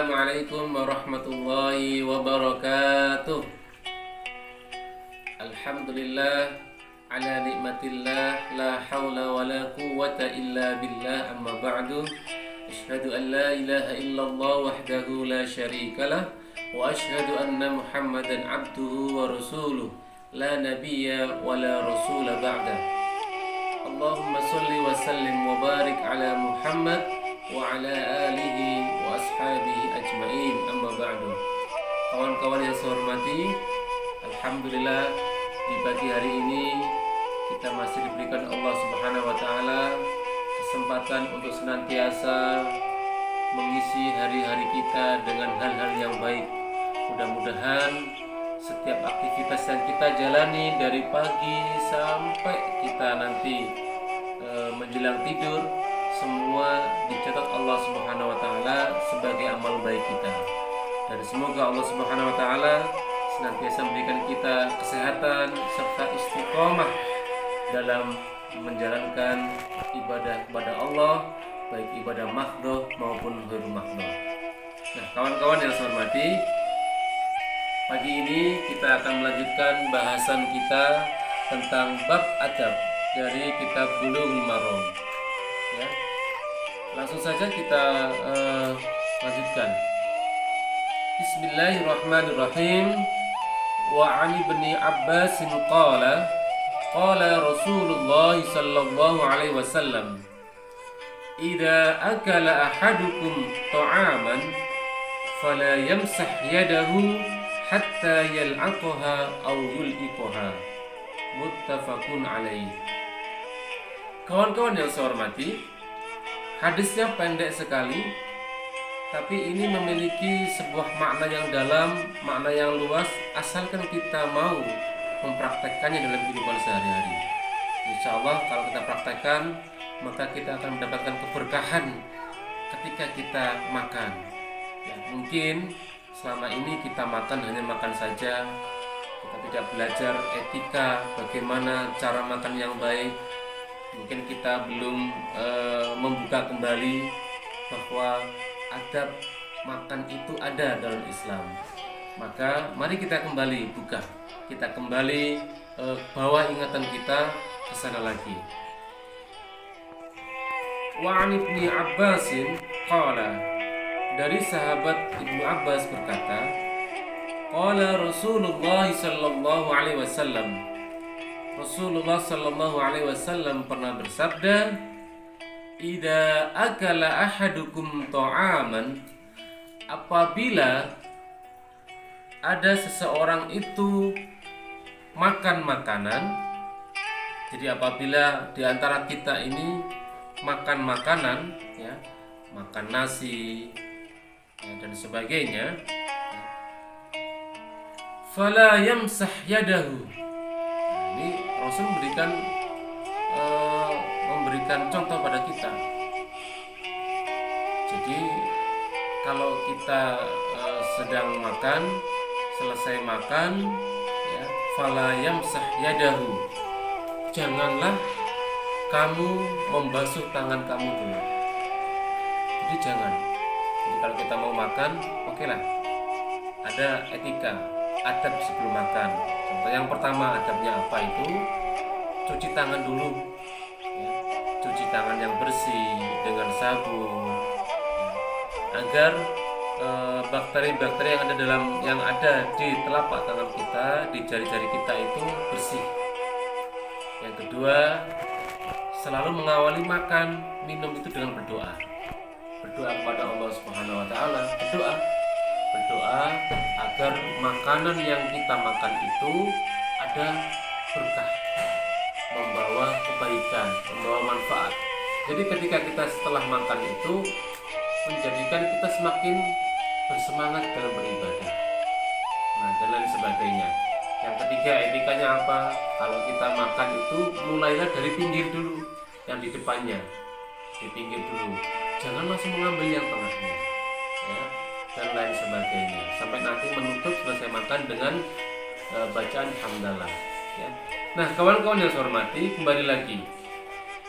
Assalamualaikum warahmatullahi wabarakatuh. Alhamdulillah ala nikmatillah, la hawla wa la quwwata illa billah, amma ba'du. Asyhadu an la ilaha illallah wahdahu la syarikalah, wa asyhadu anna Muhammadan abduhu wa rasuluh, la nabiyya wa la rasula ba'da. Allahumma salli wa sallim wa barik ala Muhammad wa ala alihi wa ashabihi ajmain, amma ba'du. Kawan-kawan yang saya hormati, alhamdulillah di pagi hari ini kita masih diberikan Allah Subhanahu wa taala kesempatan untuk senantiasa mengisi hari-hari kita dengan hal-hal yang baik. Mudah-mudahan setiap aktivitas yang kita jalani dari pagi sampai kita nanti menjelang tidur, semua dicatat Allah Subhanahu wa taala sebagai amal baik kita. Dan semoga Allah Subhanahu wa taala senantiasa memberikan kita kesehatan serta istiqomah dalam menjalankan ibadah kepada Allah, baik ibadah mahdhah maupun ghairu mahdhah. Nah, kawan-kawan yang saya hormati, pagi ini kita akan melanjutkan bahasan kita tentang bab adab dari kitab Bulughul Maram. Ya. Langsung saja kita lanjutkan. Bismillahirrahmanirrahim. Wa 'an ibni Abbas qala Rasulullah sallallahu alaihi wasallam, idza akala ahadukum ta'aman fala yamsah yadahu hatta yal'aqaha aw yul'iqaha. Muttafaqun alaih. Kawan-kawan yang saya hormati, hadisnya pendek sekali, tapi ini memiliki sebuah makna yang dalam, makna yang luas, asalkan kita mau mempraktekkannya dalam kehidupan sehari-hari. Insya Allah kalau kita praktekkan, maka kita akan mendapatkan keberkahan ketika kita makan. Ya, mungkin selama ini kita makan hanya makan saja, kita tidak belajar etika bagaimana cara makan yang baik. Mungkin kita belum membuka kembali bahwa adab makan itu ada dalam Islam. Maka mari kita kembali buka, kita kembali bawa ingatan kita ke sana lagi. Wa 'an ibni Abbasin qala, dari sahabat Ibnu Abbas berkata, qala Rasulullah sallallahu alaihi wasallam, Rasulullah sallallahu alaihi wasallam pernah bersabda, idza akala ahadukum ta'aman, apabila ada seseorang itu makan makanan. Jadi apabila di antara kita ini makan makanan, ya, makan nasi, ya, dan sebagainya, fala yamsah yadahu. Nah, ini Rasul memberikan contoh pada kita. Jadi kalau kita sedang makan, selesai makan, ya, fala yamsah yadahu, janganlah kamu membasuh tangan kamu dulu. Jadi jangan. Jadi kalau kita mau makan, oke lah, ada etika, adab sebelum makan. Contoh yang pertama, adabnya apa itu? Cuci tangan dulu, ya. Cuci tangan yang bersih dengan sabun, ya, agar bakteri-bakteri yang ada di telapak tangan kita, di jari-jari kita itu bersih. Yang kedua, selalu mengawali makan minum itu dengan berdoa. Berdoa kepada Allah Subhanahu wa taala, berdoa agar makanan yang kita makan itu ada berkah, membawa kebaikan, membawa manfaat. Jadi ketika kita setelah makan itu menjadikan kita semakin bersemangat dalam beribadah, nah, dan lain sebagainya. Yang ketiga, etikanya apa? Kalau kita makan itu mulailah dari pinggir dulu, yang di depannya, di pinggir dulu, jangan langsung mengambil yang tengahnya, ya, dan lain sebagainya, sampai nanti menutup selesai makan dengan bacaan hamdalah, ya. Nah, kawan-kawan yang saya hormati, kembali lagi,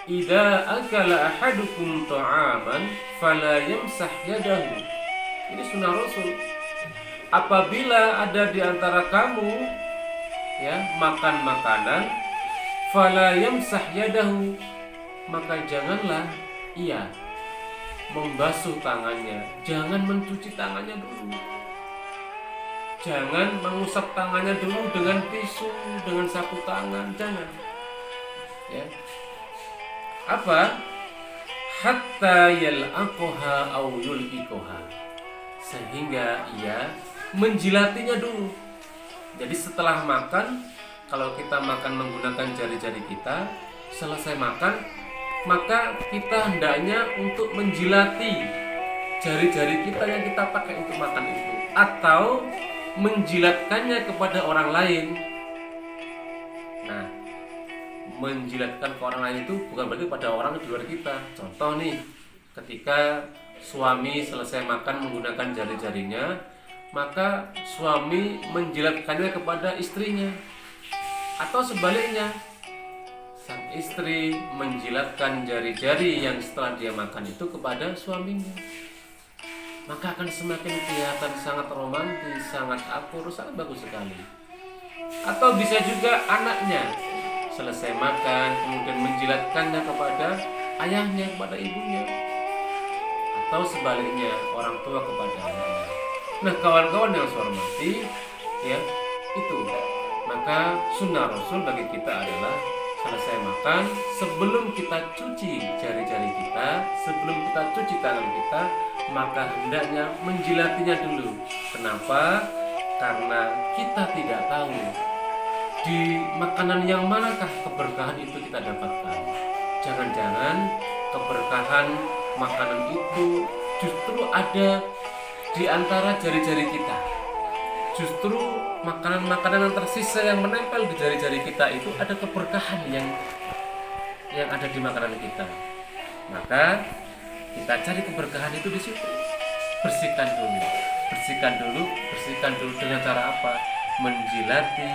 idza akala ahadukum ta'aman fala yamsah yadahu, Ini sunnah Rasul. Apabila ada di antara kamu ya makan makanan, fala yamsah yadahu, maka janganlah ia membasuh tangannya, jangan mencuci tangannya dulu, jangan mengusap tangannya dulu dengan tisu, dengan sapu tangan, jangan. Ya. Apa? Hatta yal'aqaha aw yul'iqaha, sehingga ia menjilatinya dulu. Jadi setelah makan, kalau kita makan menggunakan jari-jari kita, selesai makan, maka kita hendaknya untuk menjilati jari-jari kita yang kita pakai untuk makan itu, atau menjilatkannya kepada orang lain. Nah, menjilatkan ke orang lain itu bukan berarti pada orang di luar kita. Contoh nih, ketika suami selesai makan menggunakan jari-jarinya, maka suami menjilatkannya kepada istrinya, atau sebaliknya, sang istri menjilatkan jari-jari yang setelah dia makan itu kepada suaminya. Maka akan semakin kelihatan sangat romantis, sangat akur, sangat bagus sekali. Atau bisa juga anaknya selesai makan kemudian menjilatkannya kepada ayahnya, kepada ibunya, atau sebaliknya, orang tua kepada anaknya. Nah, kawan-kawan yang saya hormati, ya, itu. Maka sunnah Rasul bagi kita adalah selesai makan, sebelum kita cuci jari-jari kita, sebelum kita cuci tangan kita, maka hendaknya menjilatinya dulu. Kenapa? Karena kita tidak tahu di makanan yang manakah keberkahan itu kita dapatkan. Jangan-jangan keberkahan makanan itu justru ada di antara jari-jari kita. Justru makanan-makanan yang tersisa yang menempel di jari-jari kita itu ada keberkahan yang ada di makanan kita. Maka kita cari keberkahan itu di situ. Bersihkan dulu dengan cara apa? Menjilati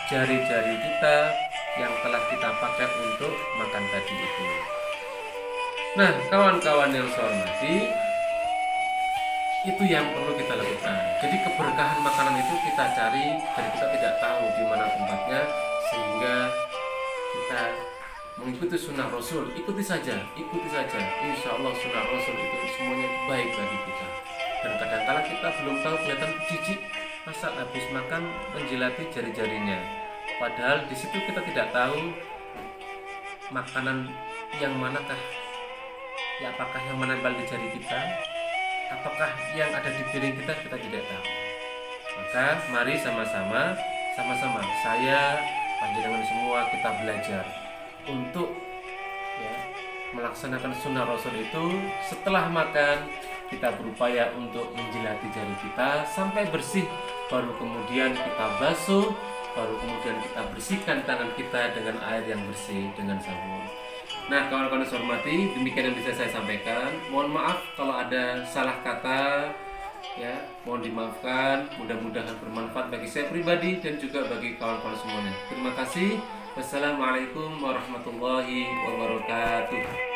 jari-jari kita yang telah kita pakai untuk makan tadi itu. Nah, kawan-kawan yang saya hormati, itu yang perlu kita lakukan. Jadi keberkahan makanan itu kita cari dan kita tidak tahu di mana tempatnya, sehingga kita mengikuti sunnah Rasul. Ikuti saja. Insya Allah sunnah Rasul itu semuanya baik bagi kita. Dan kadang-kala kita belum tahu, kelihatan jijik masa habis makan menjilati jari-jarinya. Padahal di situ kita tidak tahu makanan yang manakah, ya apakah yang menempel di jari kita, apakah yang ada di piring kita tidak tahu. Maka mari sama-sama saya, panjenengan semua, kita belajar untuk melaksanakan sunnah Rasul itu. Setelah makan kita berupaya untuk menjilati jari kita sampai bersih, baru kemudian kita basuh, baru kemudian kita bersihkan tangan kita dengan air yang bersih, dengan sabun. Nah, kawan-kawan yang saya hormati, demikian yang bisa saya sampaikan. Mohon maaf kalau ada salah kata, ya, mohon dimaafkan. Mudah-mudahan bermanfaat bagi saya pribadi dan juga bagi kawan-kawan semuanya. Terima kasih. Wassalamualaikum warahmatullahi wabarakatuh.